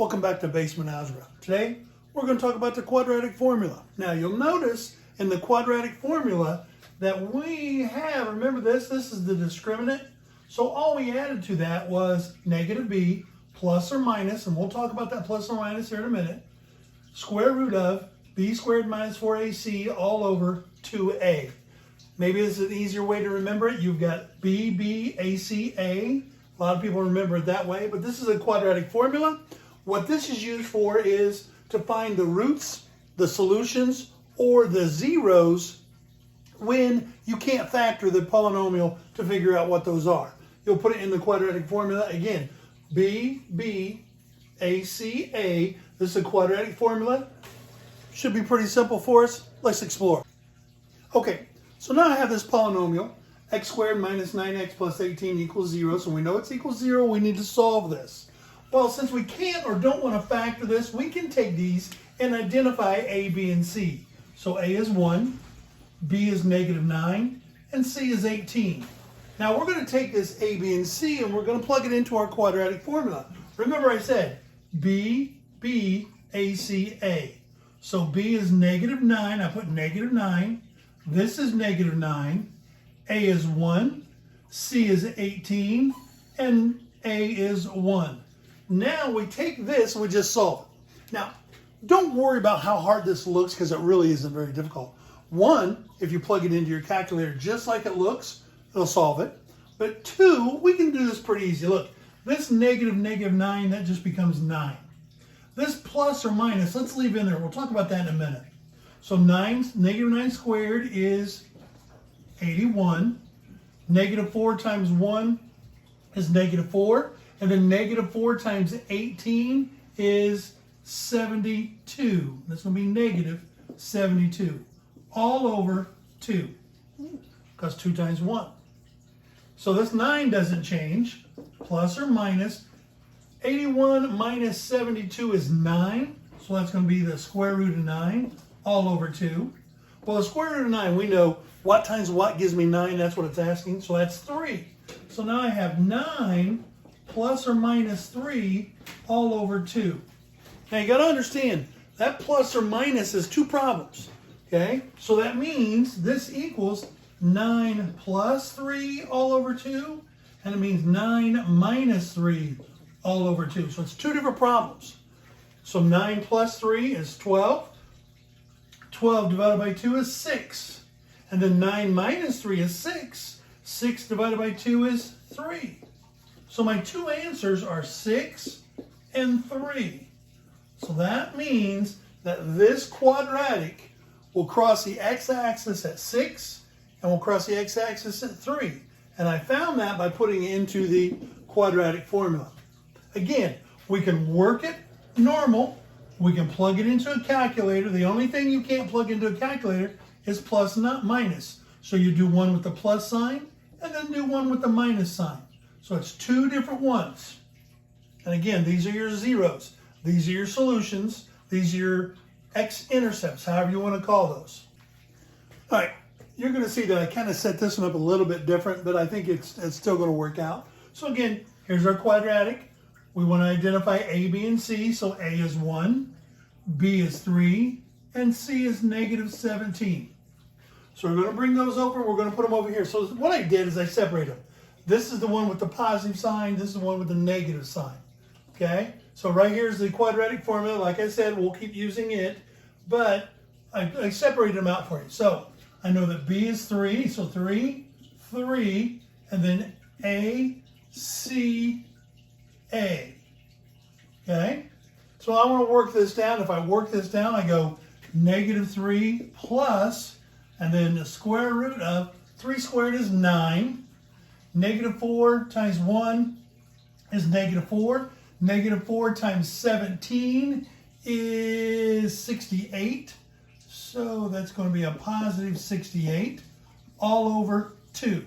Welcome back to Basement Algebra. Today, we're going to talk about the quadratic formula. Now, you'll notice in the quadratic formula that we have, remember this is the discriminant. So all we added to that was negative b plus or minus, and we'll talk about that plus or minus here in a minute, square root of b squared minus 4ac all over 2a. Maybe this is an easier way to remember it. You've got b, ac, a. A lot of people remember it that way, but this is a quadratic formula. What this is used for is to find the roots, the solutions, or the zeros when you can't factor the polynomial to figure out what those are. You'll put it in the quadratic formula again. B, AC, A. This is a quadratic formula. Should be pretty simple for us. Let's explore. Okay, so now I have this polynomial. X squared minus 9x plus 18 equals 0. So we know it's equals 0. We need to solve this. Well, since we can't or don't want to factor this, we can take these and identify A, B, and C. So A is 1, B is negative 9, and C is 18. Now we're going to take this A, B, and C and we're going to plug it into our quadratic formula. Remember I said B, A, C, A. So B is negative 9. I put negative 9. This is negative 9. A is 1. C is 18. And A is 1. Now we take this and we just solve it. Now, don't worry about how hard this looks because it really isn't very difficult. One, if you plug it into your calculator just like it looks, it'll solve it. But two, we can do this pretty easy. Look, this negative 9, that just becomes 9. This plus or minus, let's leave in there. We'll talk about that in a minute. So negative 9 squared is 81. Negative 4 times 1 is negative 4. And then negative 4 times 18 is 72. That's going to be negative 72. All over 2. Because 2 times 1. So this 9 doesn't change. Plus or minus. 81 minus 72 is 9. So that's going to be the square root of 9. All over 2. Well, the square root of 9, we know what times what gives me 9. That's what it's asking. So that's 3. So now I have 9 plus or minus 3 all over 2. Now you got to understand, that plus or minus is two problems. Okay? So that means this equals 9 plus 3 all over 2. And it means 9 minus 3 all over 2. So it's two different problems. So 9 plus 3 is 12. 12 divided by 2 is 6. And then 9 minus 3 is 6. 6 divided by 2 is 3. So my two answers are 6 and 3. So that means that this quadratic will cross the x-axis at 6 and will cross the x-axis at 3. And I found that by putting it into the quadratic formula. Again, we can work it normal. We can plug it into a calculator. The only thing you can't plug into a calculator is plus, not minus. So you do one with the plus sign and then do one with the minus sign. So it's two different ones. And again, these are your zeros. These are your solutions. These are your x-intercepts, however you want to call those. All right, you're going to see that I kind of set this one up a little bit different, but I think it's still going to work out. So again, here's our quadratic. We want to identify A, B, and C. So A is 1, B is 3, and C is negative 17. So we're going to bring those over. We're going to put them over here. So what I did is I separated them. This is the one with the positive sign. This is the one with the negative sign. Okay? So right here is the quadratic formula. Like I said, we'll keep using it. But I separated them out for you. So I know that B is 3. So 3, 3, and then A, C, A. Okay? So I want to work this down. If I work this down, I go negative 3 plus, and then the square root of 3 squared is 9. Negative 4 times 1 is negative 4. Negative 4 times 17 is 68. So that's going to be a positive 68 all over 2.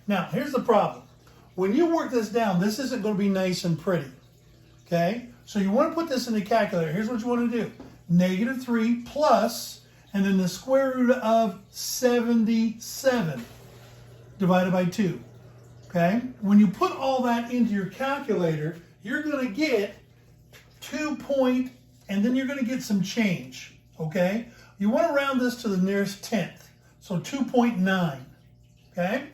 Now, here's the problem. When you work this down, this isn't going to be nice and pretty. Okay? So you want to put this in the calculator. Here's what you want to do. Negative 3 plus, and then the square root of 77 divided by 2. Okay? When you put all that into your calculator, you're going to get and then you're going to get some change, okay? You want to round this to the nearest tenth, so 2.9, okay?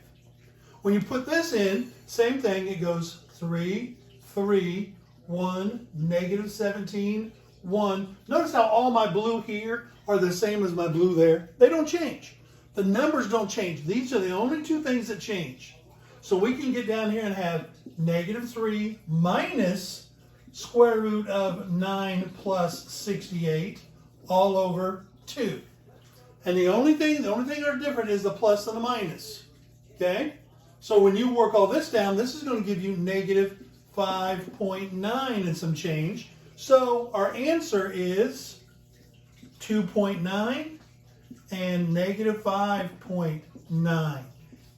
When you put this in, same thing, it goes 3, 3, 1, negative 17, 1. Notice how all my blue here are the same as my blue there. They don't change. The numbers don't change. These are the only two things that change. So we can get down here and have negative 3 minus square root of 9 plus 68 all over 2. And the only thing that are different is the plus and the minus. Okay? So when you work all this down, this is going to give you negative 5.9 and some change. So our answer is 2.9 and negative 5.9.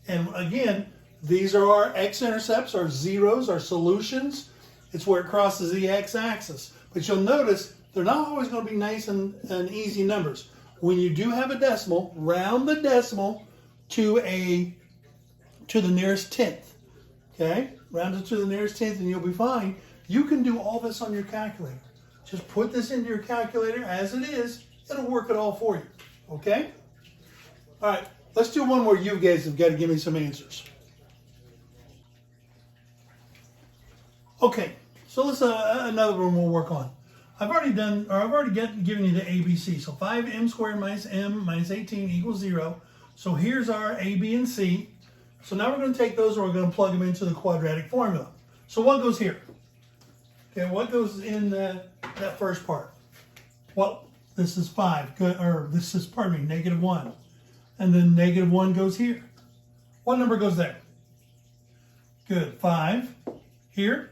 And again, these are our x-intercepts, our zeros, our solutions. It's where it crosses the x-axis. But you'll notice they're not always going to be nice and easy numbers. When you do have a decimal, round the decimal to the nearest tenth. Okay? Round it to the nearest tenth and you'll be fine. You can do all this on your calculator. Just put this into your calculator as it is. It'll work it all for you. Okay? All right. Let's do one where you guys have got to give me some answers. Okay. So let's another one we'll work on. I've already given you the ABC. So 5m squared minus m minus 18 equals 0. So here's our A, B, and C. So now we're going to take those and we're going to plug them into the quadratic formula. So what goes here? Okay, what goes in that first part? Well, this is 5. Good, or this is, pardon me, negative 1. And then negative 1 goes here. What number goes there? Good, 5. Here,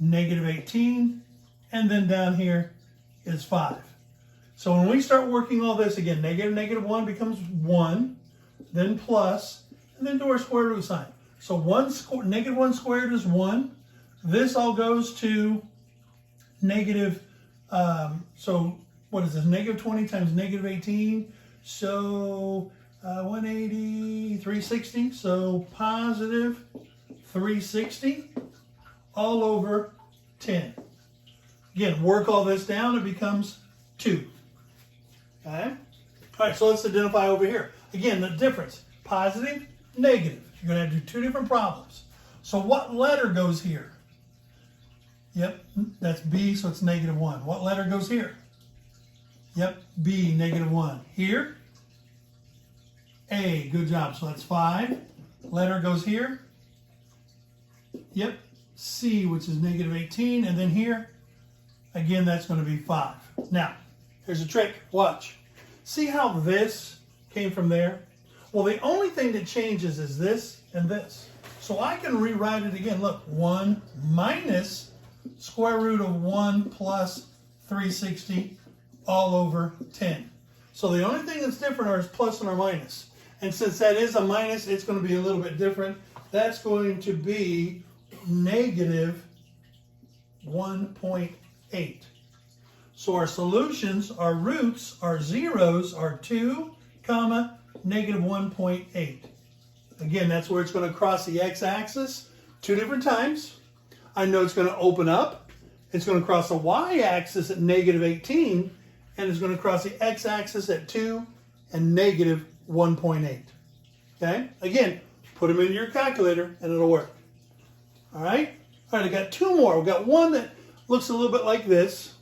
negative 18. And then down here is 5. So when we start working all this again, negative 1 becomes 1, then plus, and then do our square root sign. So negative 1 squared is 1. This all goes to negative, so what is this? Negative 20 times negative 18. So 180, 360. So positive 360 all over 10. Again, work all this down, it becomes 2. Okay? All right, so let's identify over here. Again, the difference, positive, negative. You're going to do two different problems. So what letter goes here? Yep, that's B, so it's negative 1. What letter goes here? Yep, B, negative 1. Here, A, good job. So that's 5. Letter goes here. Yep, C, which is negative 18. And then here, again, that's going to be 5. Now, here's a trick. Watch. See how this came from there? Well, the only thing that changes is this and this. So I can rewrite it again. Look, 1 minus square root of 1 plus 360 all over 10. So the only thing that's different are plus and our minus. And since that is a minus, it's going to be a little bit different. That's going to be negative 1.8. So our solutions, our roots, our zeros are 2, comma, negative 1.8. Again, that's where it's going to cross the x-axis 2 different times. I know it's going to open up. It's going to cross the y-axis at negative 18, and it's going to cross the x-axis at 2 and negative 1.8. Okay? Again, put them into your calculator, and it'll work. All right? All right, I got 2 more. We've got one that looks a little bit like this,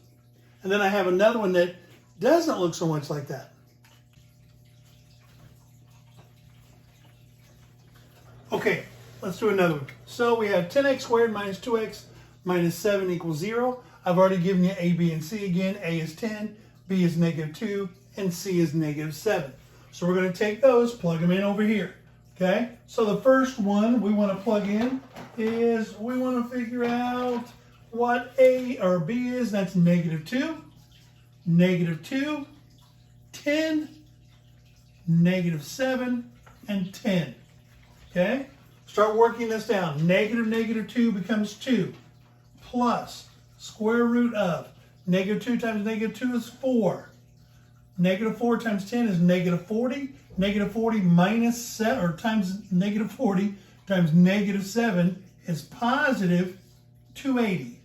and then I have another one that doesn't look so much like that. Okay, let's do another one. So we have 10x squared minus 2x minus 7 equals 0. I've already given you A, B, and C again. A is 10, B is negative 2, and C is negative 7. So we're going to take those, plug them in over here. Okay, so the first one we want to plug in is we want to figure out what A or B is. That's negative 2, negative 2, 10, negative 7, and 10. Okay, start working this down. Negative 2 becomes 2 plus square root of negative 2 times negative 2 is 4. Negative 4 times 10 is negative 40. Negative 40 minus 7, or times negative 40 times negative 7 is positive 280.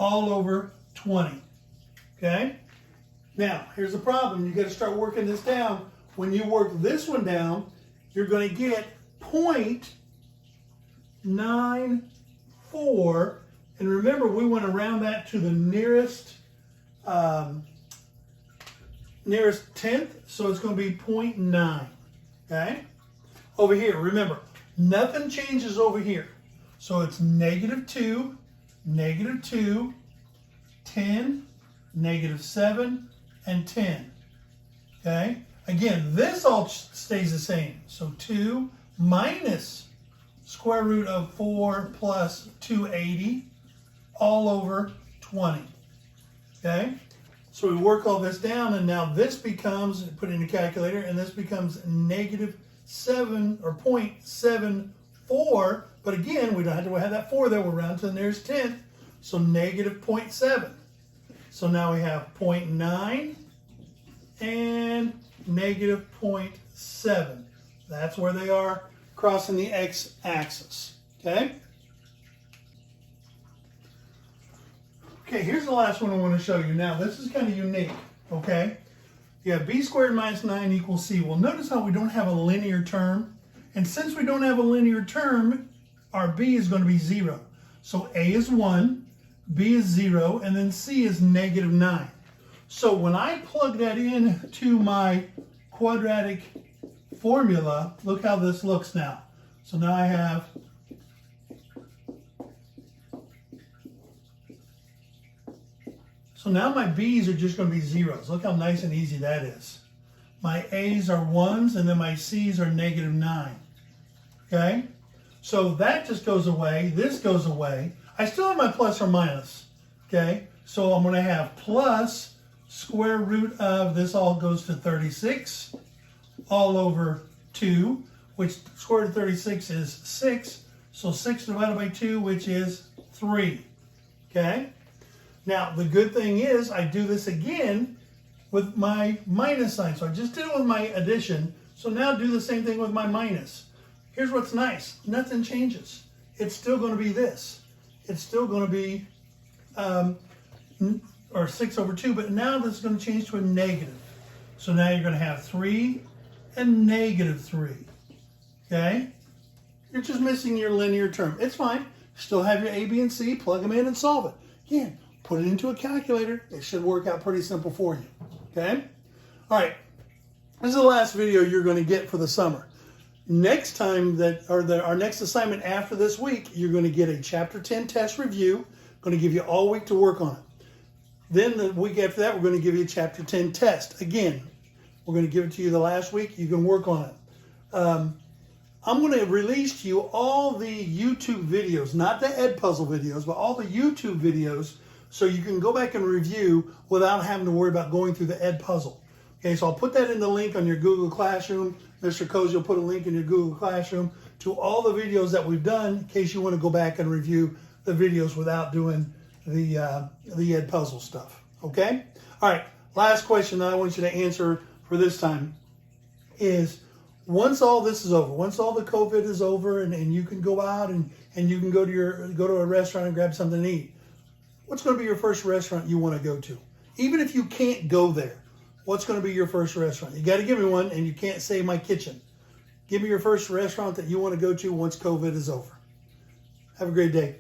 all over 20. Okay? Now, here's the problem. You got to start working this down. When you work this one down, you're going to get 0.94. And remember, we want to round that to the nearest tenth, so it's going to be 0.9. Okay? Over here, remember, nothing changes over here. So it's -2, -2, 10, -7, and 10. Okay? Again, this all stays the same. So 2 minus square root of 4 plus 280 all over 20. Okay? So we work all this down, and now this becomes, put it in the calculator, and this becomes -7 or 0.74. But again, we don't have to have that 4 there. We're round to the nearest tenth. So -0.7. So now we have 0.9 and -0.7. That's where they are crossing the x-axis. Okay? Okay, here's the last one I want to show you. Now, this is kind of unique. Okay? You have b squared minus 9 equals c. Well, notice how we don't have a linear term. And since we don't have a linear term, our b is going to be 0. So a is 1, b is 0, and then c is -9. So when I plug that in to my quadratic formula, look how this looks now. So now I have now my b's are just going to be zeros. Look how nice and easy that is. My a's are 1s, and then my c's are -9. Okay? So that just goes away. This goes away. I still have my plus or minus. Okay? So I'm going to have plus square root of, this all goes to 36, all over 2, which square root of 36 is 6. So 6 divided by 2, which is 3. Okay? Now, the good thing is I do this again with my minus sign. So I just did it with my addition. So now do the same thing with my minus. Here's what's nice. Nothing changes. It's still going to be this. It's still going to be, or 6 over 2, but now this is going to change to a negative. So now you're going to have 3 and -3. Okay? You're just missing your linear term. It's fine. Still have your a, b, and c. Plug them in and solve it. Again, put it into a calculator. It should work out pretty simple for you. Okay? All right. This is the last video you're going to get for the summer. Next time our next assignment after this week, you're going to get a chapter 10 test review. Going to give you all week to work on it. Then the week after that, we're going to give you a chapter 10 test. Again, we're going to give it to you the last week. You can work on it. I'm going to release to you all the YouTube videos, not the Edpuzzle videos, but all the YouTube videos, so you can go back and review without having to worry about going through the Edpuzzle. Okay, so I'll put that in the link on your Google Classroom. Mr. Cozy will put a link in your Google Classroom to all the videos that we've done in case you want to go back and review the videos without doing the Edpuzzle stuff. Okay? All right, last question that I want you to answer for this time is, once all this is over, once all the COVID is over and you can go out and you can go to a restaurant and grab something to eat, what's going to be your first restaurant you want to go to? Even if you can't go there, what's going to be your first restaurant? You got to give me one, and you can't say my kitchen. Give me your first restaurant that you want to go to once COVID is over. Have a great day.